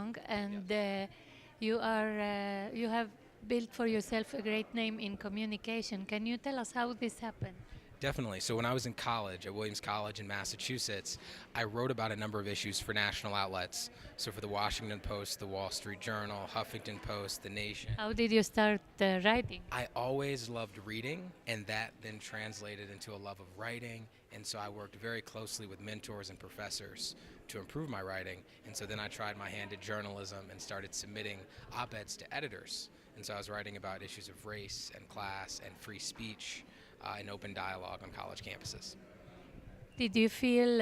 young, and you have built for yourself a great name in communication. Can you tell us how this happened? Definitely. So when I was in college at Williams College in Massachusetts, I wrote about a number of issues for national outlets. So for the Washington Post, the Wall Street Journal, Huffington Post, The Nation. How did you start writing? I always loved reading, and that then translated into a love of writing. And so I worked very closely with mentors and professors to improve my writing. And so then I tried my hand at journalism and started submitting op-eds to editors. And so I was writing about issues of race and class and free speech and open dialogue on college campuses. Did you feel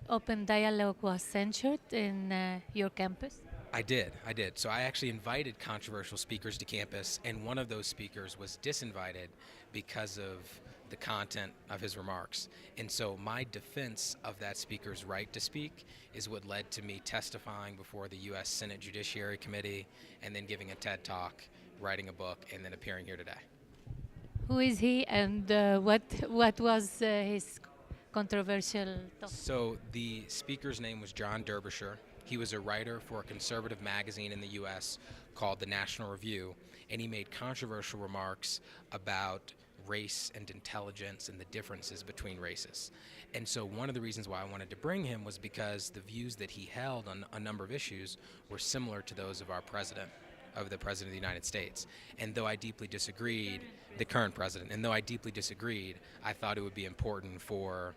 open dialogue was censored in your campus? I did. So I actually invited controversial speakers to campus, and one of those speakers was disinvited because of the content of his remarks. And so my defense of that speaker's right to speak is what led to me testifying before the U.S. Senate Judiciary Committee, and then giving a TED Talk, writing a book, and then appearing here today. Who is he, and what was his controversial talk? So the speaker's name was John Derbyshire. He was a writer for a conservative magazine in the U.S. called the National Review, and he made controversial remarks about race and intelligence and the differences between races. And so one of the reasons why I wanted to bring him was because the views that he held on a number of issues were similar to those of the President of the United States. And though I deeply disagreed, the current president, and though I deeply disagreed, I thought it would be important for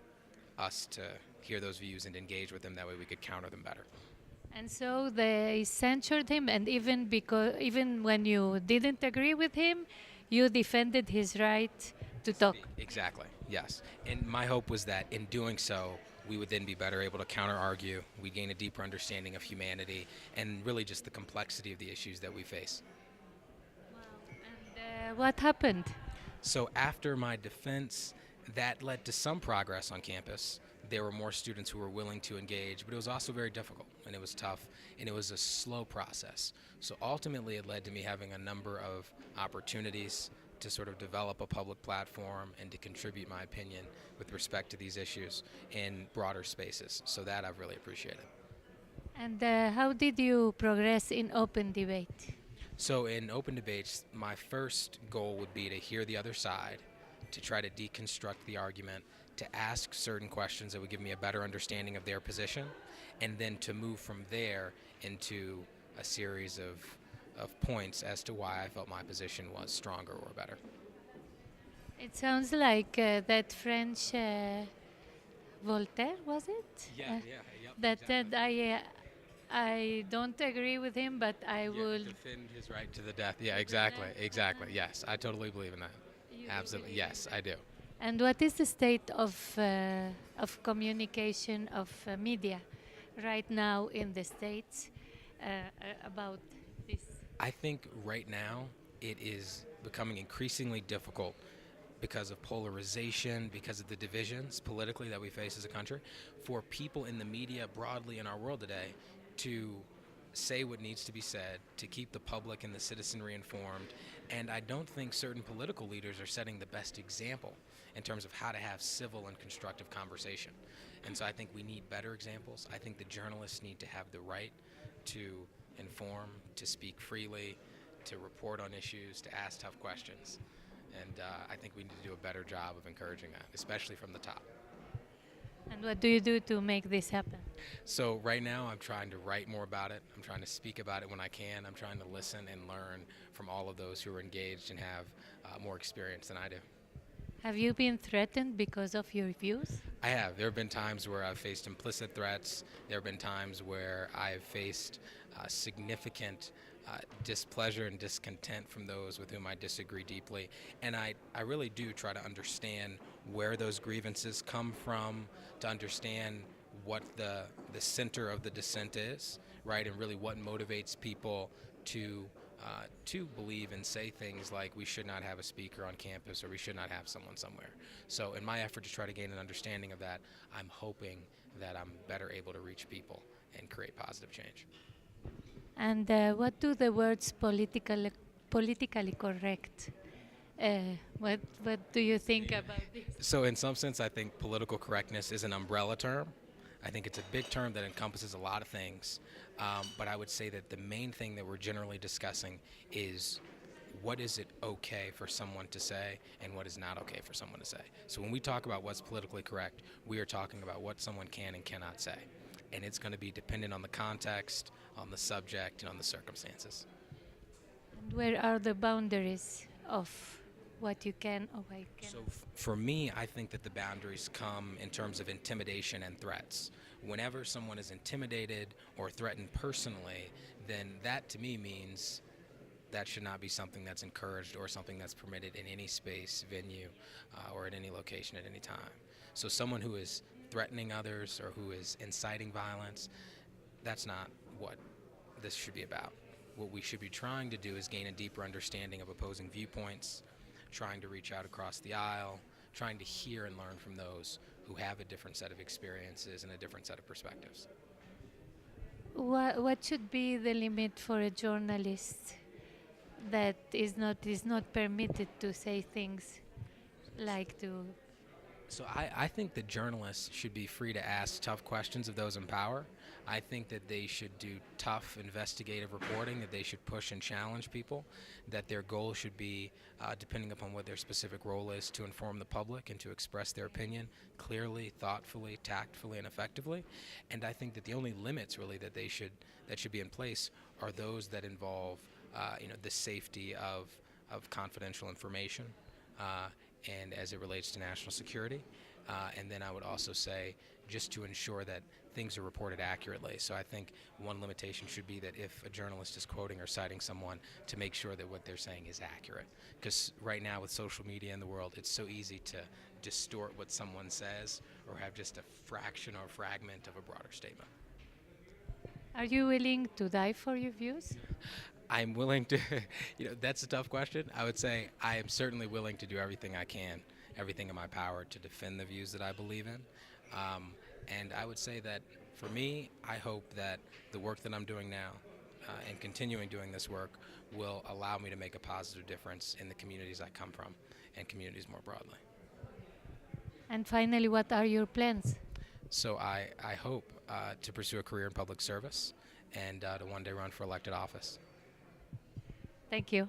us to hear those views and engage with them. That way we could counter them better. And so they censored him, and even when you didn't agree with him, you defended his right to talk. Exactly, yes. And my hope was that in doing so, we would then be better able to counter-argue, we'd gain a deeper understanding of humanity, and really just the complexity of the issues that we face. And what happened? So after my defense, that led to some progress on campus. There were more students who were willing to engage, but it was also very difficult, and it was tough, and it was a slow process. So ultimately, it led to me having a number of opportunities to sort of develop a public platform and to contribute my opinion with respect to these issues in broader spaces. So that I've really appreciated. And how did you progress in open debate? So in open debates, my first goal would be to hear the other side, to try to deconstruct the argument, to ask certain questions that would give me a better understanding of their position, and then to move from there into a series of points as to why I felt my position was stronger or better. It sounds like that French Voltaire, was it? Yep, that exactly. said, I don't agree with him, but I will defend his right to the death. Yeah, exactly. Yes, I totally believe in that. Absolutely, yes, I do. And what is the state of communication of media right now in the States about this? I think right now it is becoming increasingly difficult because of polarization, because of the divisions politically that we face as a country, for people in the media broadly in our world today to say what needs to be said, to keep the public and the citizenry informed. And I don't think certain political leaders are setting the best example in terms of how to have civil and constructive conversation. And so I think we need better examples. I think the journalists need to have the right to inform, to speak freely, to report on issues, to ask tough questions. And I think we need to do a better job of encouraging that, especially from the top. And what do you do to make this happen? So right now I'm trying to write more about it. I'm trying to speak about it when I can. I'm trying to listen and learn from all of those who are engaged and have more experience than I do. Have you been threatened because of your views? I have. There have been times where I've faced implicit threats. There have been times where I've faced significant displeasure and discontent from those with whom I disagree deeply. And I really do try to understand where those grievances come from, to understand what the center of the dissent is, right, and really what motivates people to believe and say things like we should not have a speaker on campus or we should not have someone somewhere. So in my effort to try to gain an understanding of that, I'm hoping that I'm better able to reach people and create positive change. And what do the words politically correct? What do you think about this? So in some sense, I think political correctness is an umbrella term I think it's a big term that encompasses a lot of things, but I would say that the main thing that we're generally discussing is what is it okay for someone to say and what is not okay for someone to say. So when we talk about what's politically correct, we are talking about what someone can and cannot say. And it's going to be dependent on the context, on the subject, and on the circumstances. And where are the boundaries of what you can or what you So cannot? for me, I think that the boundaries come in terms of intimidation and threats. Whenever someone is intimidated or threatened personally, then that to me means that should not be something that's encouraged or something that's permitted in any space, venue, or at any location at any time. So someone who is threatening others or who is inciting violence, that's not what this should be about. What we should be trying to do is gain a deeper understanding of opposing viewpoints, trying to reach out across the aisle, trying to hear and learn from those who have a different set of experiences and a different set of perspectives. What should be the limit for a journalist that is not permitted to say things like to? So I think that journalists should be free to ask tough questions of those in power. I think that they should do tough investigative reporting, that they should push and challenge people, that their goal should be, depending upon what their specific role is, to inform the public and to express their opinion clearly, thoughtfully, tactfully, and effectively. And I think that the only limits really that should be in place are those that involve the safety of confidential information. And as it relates to national security. And then I would also say just to ensure that things are reported accurately. So I think one limitation should be that if a journalist is quoting or citing someone, to make sure that what they're saying is accurate. Because right now with social media in the world, it's so easy to distort what someone says or have just a fraction or fragment of a broader statement. Are you willing to die for your views? I'm willing to, that's a tough question. I would say I am certainly willing to do everything I can, everything in my power to defend the views that I believe in. And I would say that for me, I hope that the work that I'm doing now and continuing doing this work will allow me to make a positive difference in the communities I come from and communities more broadly. And finally, what are your plans? So I hope to pursue a career in public service and to one day run for elected office. Thank you.